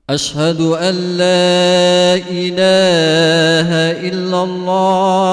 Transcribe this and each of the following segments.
أشهد أن لا إله إلا الله.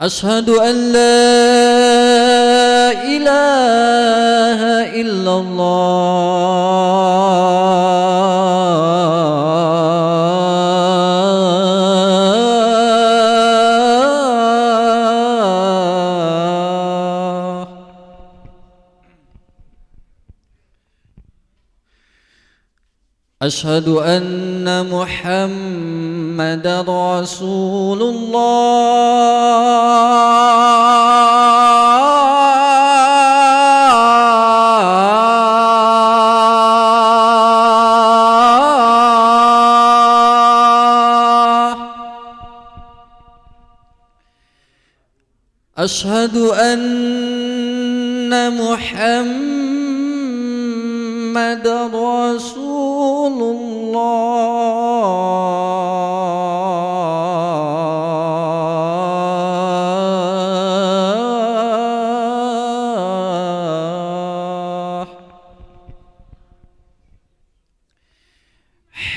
أشهد أن لا إله إلا الله. أشهد أن محمدًا رسول الله. أشهد أن محمدًا رسول الله.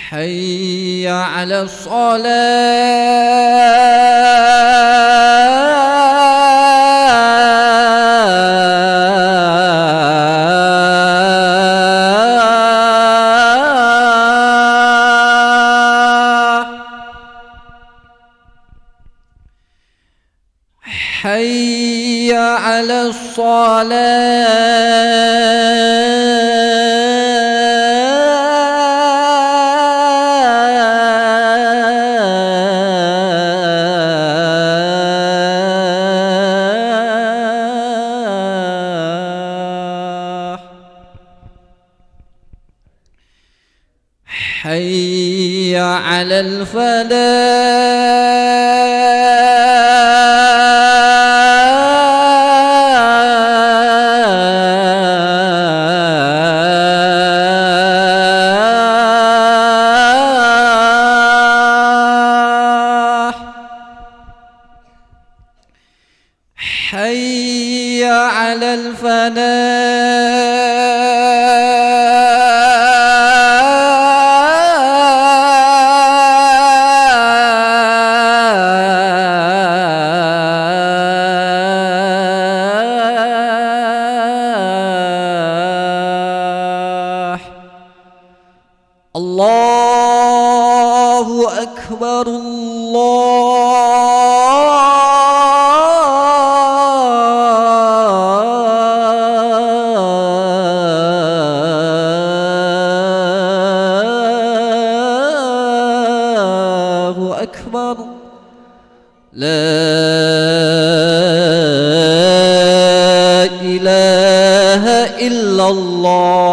حي على الصلاة. حي على الصلاة. حي على الفلاح. حي على الفلاح. الله أكبر الله أكبر. لا إله إلا الله.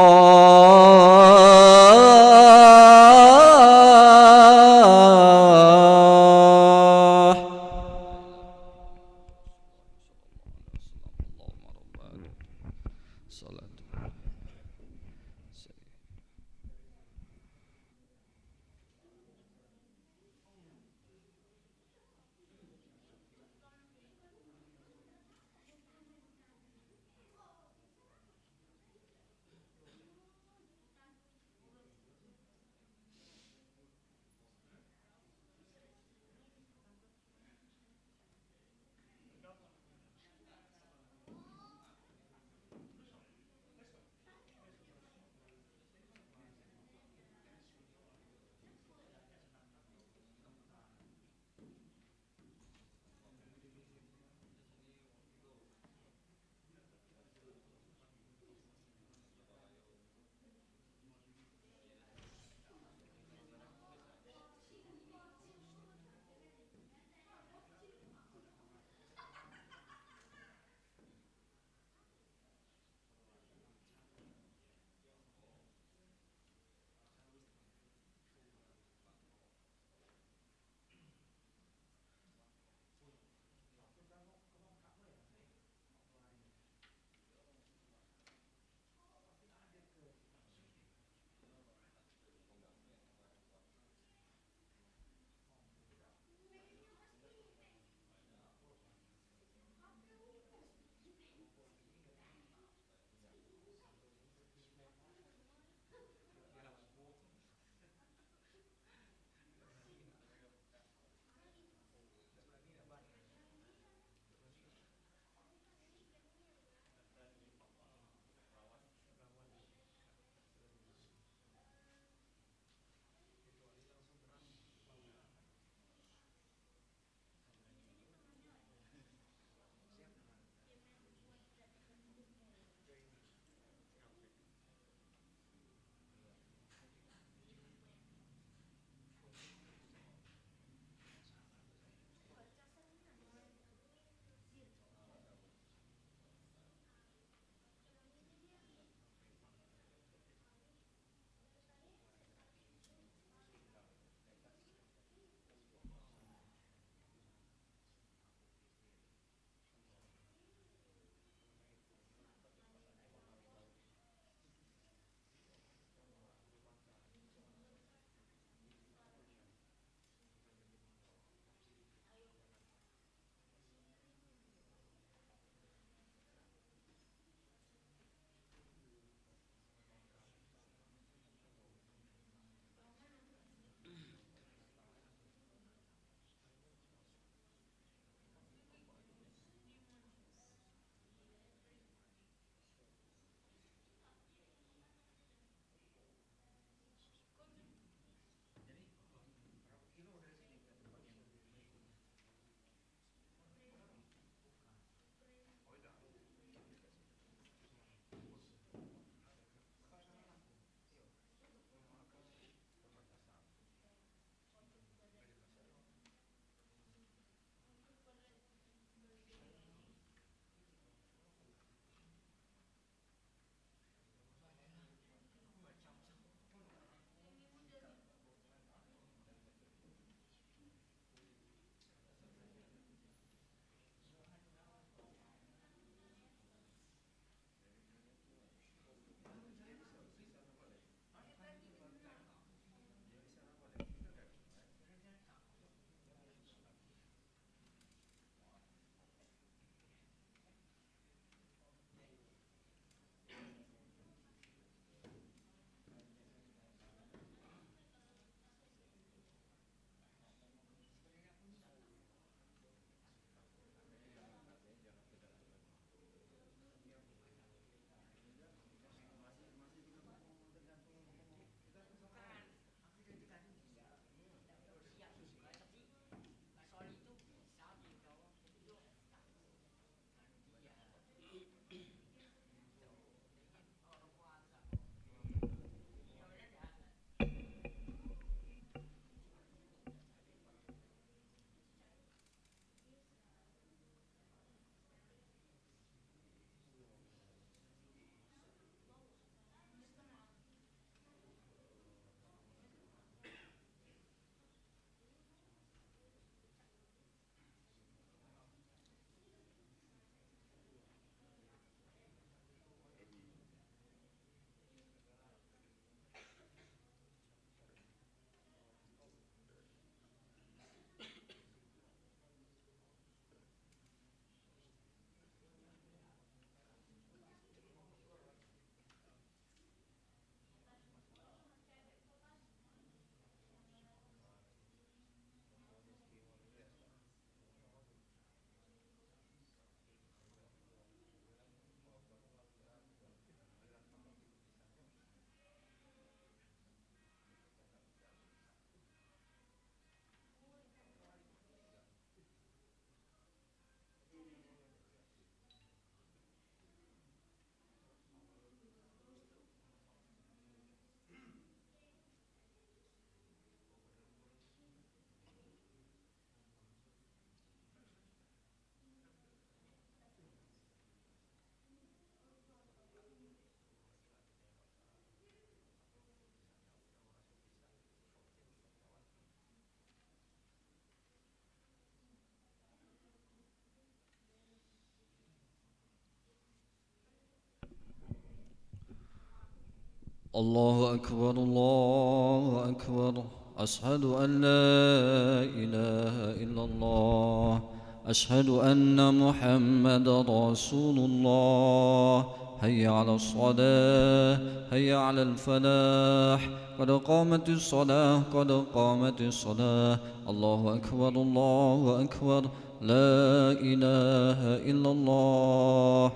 الله أكبر الله أكبر. أشهد أن لا إله إلا الله. أشهد أن محمدا رسول الله. هيا على الصلاة هيا على الفلاح. قد قامت الصلاة قد قامت الصلاة. الله أكبر الله أكبر. لا إله إلا الله.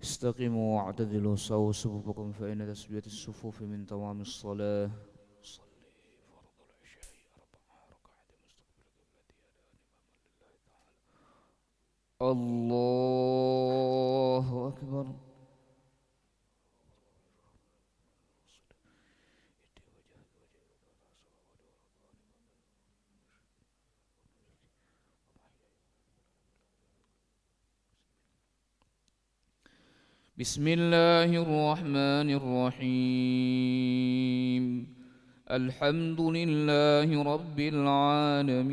استقيموا واعتدلوا سووا صفوفكم فإن تسوية الصفوف من تمام الصلاة. صلي فرض العشاء 4 ركعات مستقبل قبلة الله أكبر. بسم الله الرحمن الرحيم. الحمد لله رب العالمين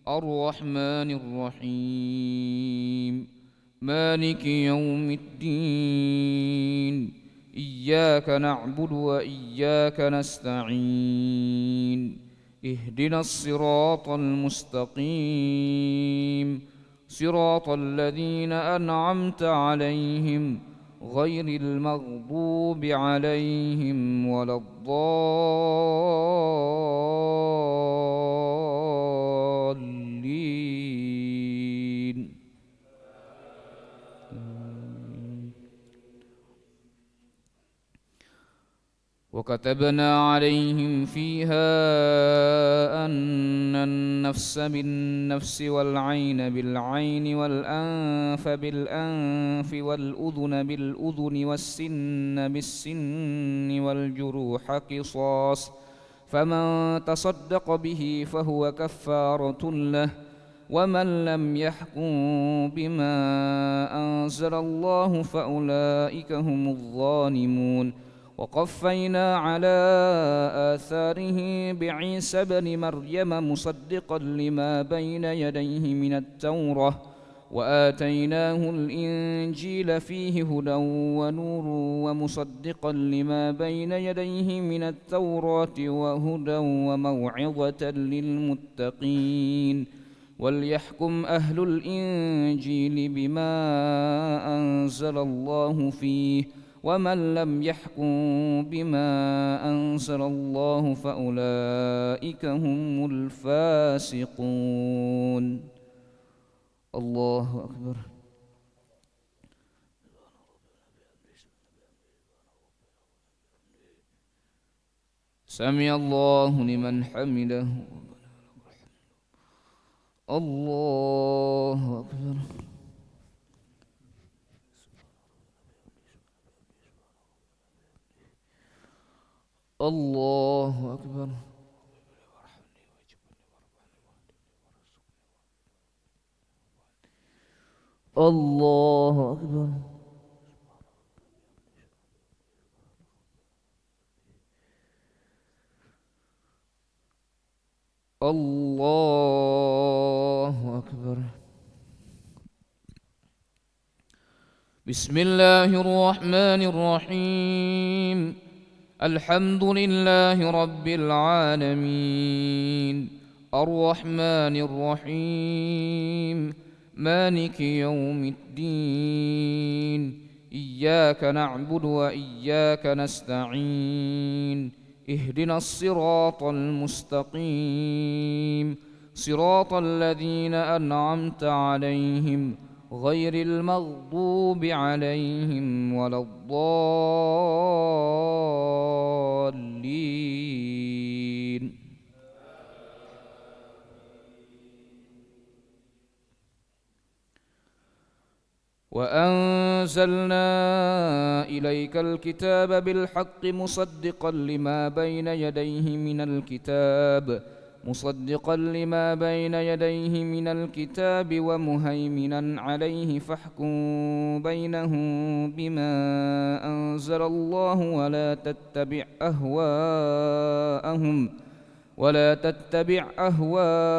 الرحمن الرحيم مالك يوم الدين. إياك نعبد وإياك نستعين. اهدنا الصراط المستقيم صراط الذين أنعمت عليهم غير المغضوب عليهم ولا الضالين. وكتبنا عليهم فيها أن النفس بالنفس والعين بالعين والأنف بالأنف والأذن بالأذن والسن بالسن والجروح قصاص، فمن تصدق به فهو كفارة له، ومن لم يحكم بما أنزل الله فأولئك هم الظالمون. وقفينا على آثاره بعيسى ابن مريم مصدقا لما بين يديه من التوراة، وآتيناه الإنجيل فيه هدى ونور ومصدقا لما بين يديه من التوراة وهدى وموعظة للمتقين. وليحكم أهل الإنجيل بما أنزل الله فيه، ومن لم يحكم بما أنزل الله فأولئك هم الفاسقون. الله أكبر. سمع الله لمن حمده. الله أكبر. الله أكبر. الله أكبر. الله أكبر. بسم الله الرحمن الرحيم. الحمد لله رب العالمين الرحمن الرحيم مالك يوم الدين. إياك نعبد وإياك نستعين. اهدنا الصراط المستقيم صراط الذين أنعمت عليهم غير المغضوب عليهم ولا الضالين. وأنزلنا إليك الكتاب بالحق مصدقا لما بين يديه من الكتاب مصدقا لما بين يديه من الكتاب ومهيمنا عليه فاحكم بينهم بما أنزل الله ولا تتبع أهواءهم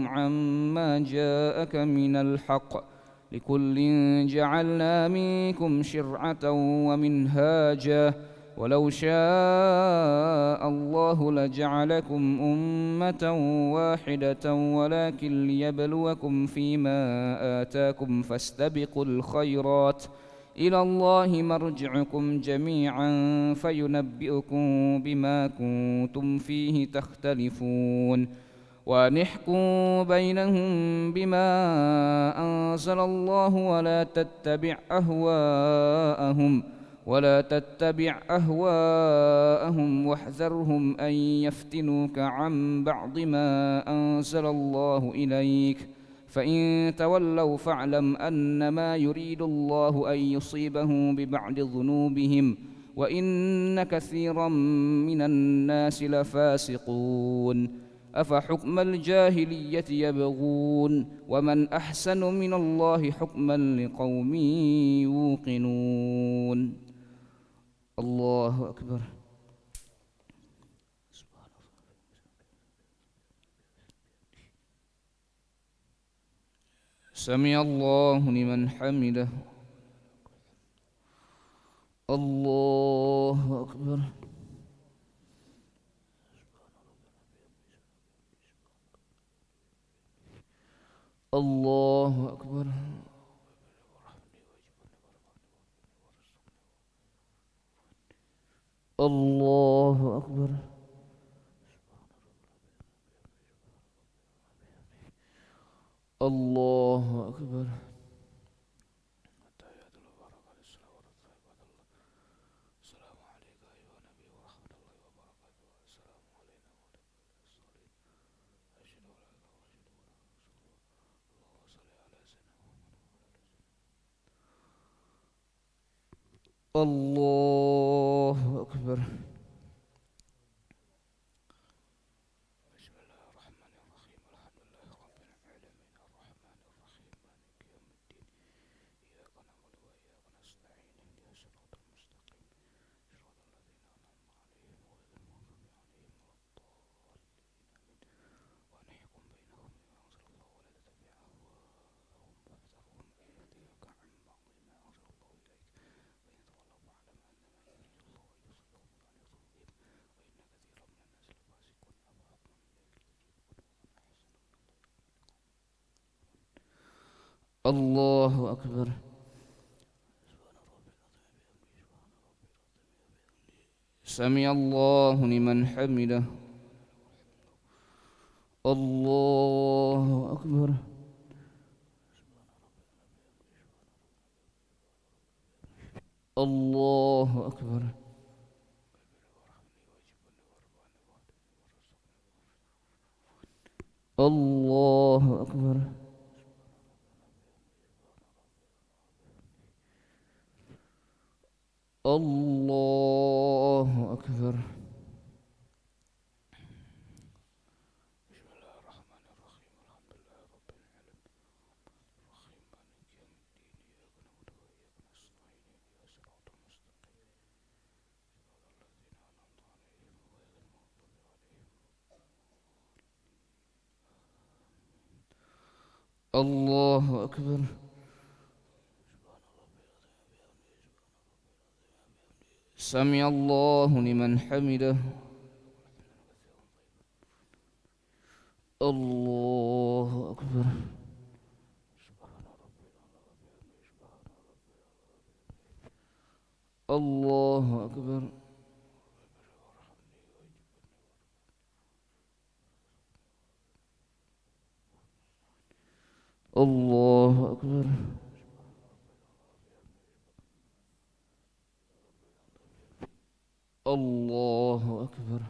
عما جاءك من الحق. لكل جعلنا منكم شرعة ومنهاجا ولو شاء الله لجعلكم أمة واحدة ولكن ليبلوكم فيما آتاكم فاستبقوا الخيرات إلى الله مرجعكم جميعا فينبئكم بما كنتم فيه تختلفون. ونحكم بينهم بما أنزل الله ولا تتبع أهواءهم واحذرهم أن يفتنوك عن بعض ما أنزل الله إليك. فإن تولوا فاعلم أنما يريد الله أن يصيبهم ببعض ذنوبهم وإن كثيرا من الناس لفاسقون. أفحكم الجاهلية يبغون ومن أحسن من الله حكما لقوم يوقنون. الله أكبر. سمع الله لمن حمده. الله أكبر. الله أكبر. الله أكبر. الله أكبر. الله أكبر. الله أكبر. سمع الله لمن حمده. الله أكبر. الله أكبر. الله أكبر. الله أكبر. الله أكبر. سمع الله لمن حمده. الله أكبر. الله أكبر. الله أكبر. الله أكبر.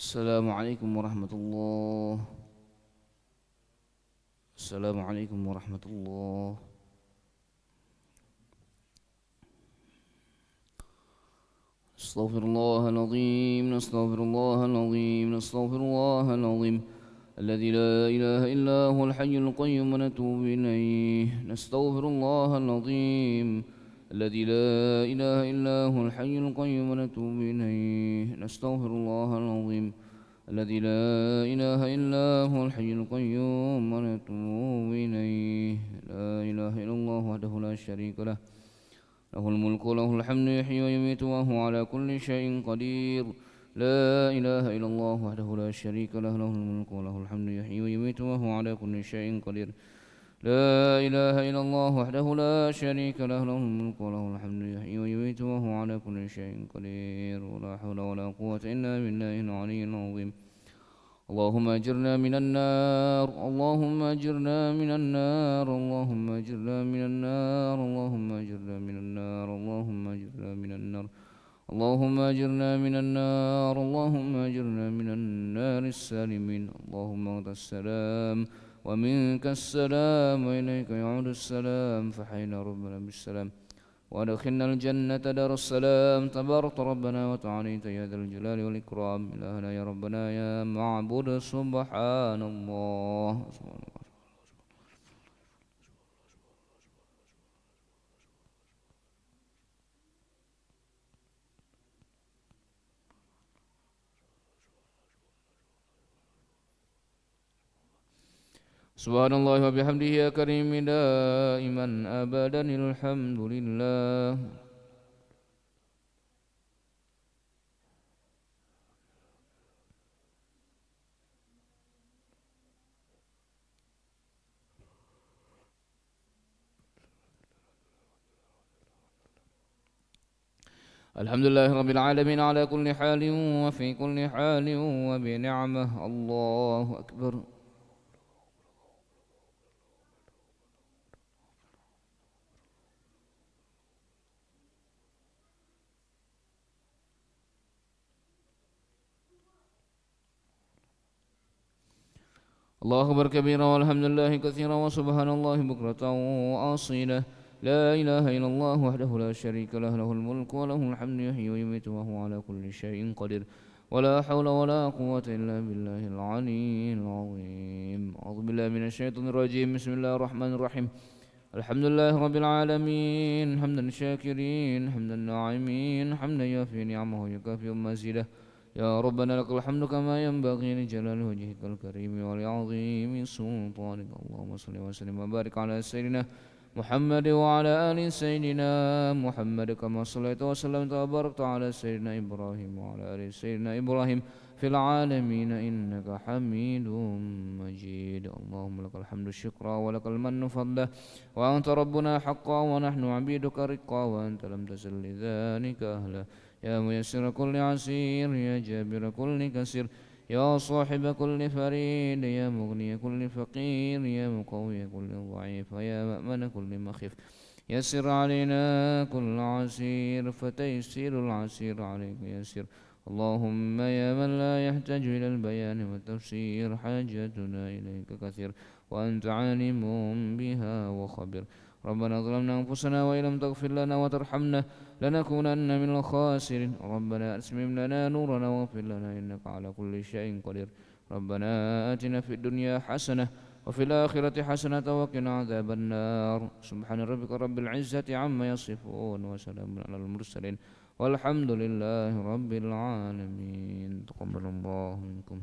السلام عليكم ورحمة الله. السلام عليكم ورحمة الله. استغفر الله العظيم، نستغفر الله العظيم، نستغفر الله العظيم الذي لا إله إلا هو الحي القيوم ونتوب إليه. نستغفر الله العظيم الذي لا إله إلا هو الحي القيوم ونتوب إليه. نستغفر الله العظيم الذي لا إله إلا هو الحي القيوم ونتوب إليه. لا إله إلا الله وحده لا شريك له، له الملك وله الحمد يحيي ويميت وهو على كل شيء قدير. لا إله إلا الله وحده لا شريك له، له الملك وله الحمد يحيي ويميت وهو على كل شيء قدير. لا إله إلا الله وحده لا شريك له، له الملك وله الحمد يحيي ويميت وهو على كل شيء قدير. ولا حول ولا قوة إلا بالله العلي العظيم. اللهم أجرنا من النار، اللهم أجرنا من النار، اللهم أجرنا من النار، اللهم أجرنا من النار، اللهم أجرنا من النار، اللهم أجرنا من النار، اللهم أجرنا من النار السالمين. اللهم أنت السلام ومنك السلام وإليك يعود السلام، فحينا ربنا بالسلام وأدخلنا الجنة دار السلام. تبارك ربنا وتعاليت يا ذا الجلال والإكرام. إلهنا يا ربنا يا معبود سبحان الله. سبحان الله وبحمده يا كريم دائما أبدا الحمد لله. الحمد لله رب العالمين على كل حال وفي كل حال وبنعمه. الله أكبر. الله أكبر كبيرا والحمد لله كثيرا وسبحان الله بكرة وأصيلا. لا إله إلا الله وحده لا شريك له، له الملك وله الحمد يحيي ويميت وهو على كل شيء قدير. ولا حول ولا قوة إلا بالله العلي العظيم. أعوذ بالله من الشيطان الرجيم. بسم الله الرحمن الرحيم. الحمد لله رب العالمين حمدا الشاكرين، حمدا الناعمين، حمدا يوفي نعمه ويكافئ مزيده. يا ربنا لك الحمد كما ينبغي لجلال وجهك الكريم ولعظيم سلطانك. اللهم صل وسلم وبارك على سيدنا محمد وعلى آل سيدنا محمد كما صليت وسلمت وباركت على سيدنا إبراهيم وعلى آل سيدنا إبراهيم في العالمين إنك حميد مجيد. اللهم لك الحمد شكرا ولك المن فضلا، وأنت ربنا حقا ونحن عبيدك رقا، وأنت لم تزل لذلك أهلا. يا ميسر كل عسير، يا جابر كل كسير، يا صاحب كل فريد، يا مغني كل فقير، يا مقوي كل ضعيف، ويا مأمن كل مخيف. يسر علينا كل عسير، فتيسير العسير عليك يسير. اللهم يا من لا يحتاج إلى البيان والتفسير، حاجتنا إليك كثير، وأنت عالم بها وخبير. ربنا ظلمنا أنفسنا وإن لم تغفر لنا وترحمنا لنكونن من الخاسرين. ربنا أتمم لنا نورنا واغفر لنا إنك على كل شيء قدير. ربنا آتنا في الدنيا حسنة وفي الآخرة حسنة وقنا عذاب النار. سبحان ربك رب العزة عما يصفون وسلام على المرسلين والحمد لله رب العالمين. تقبل الله منكم.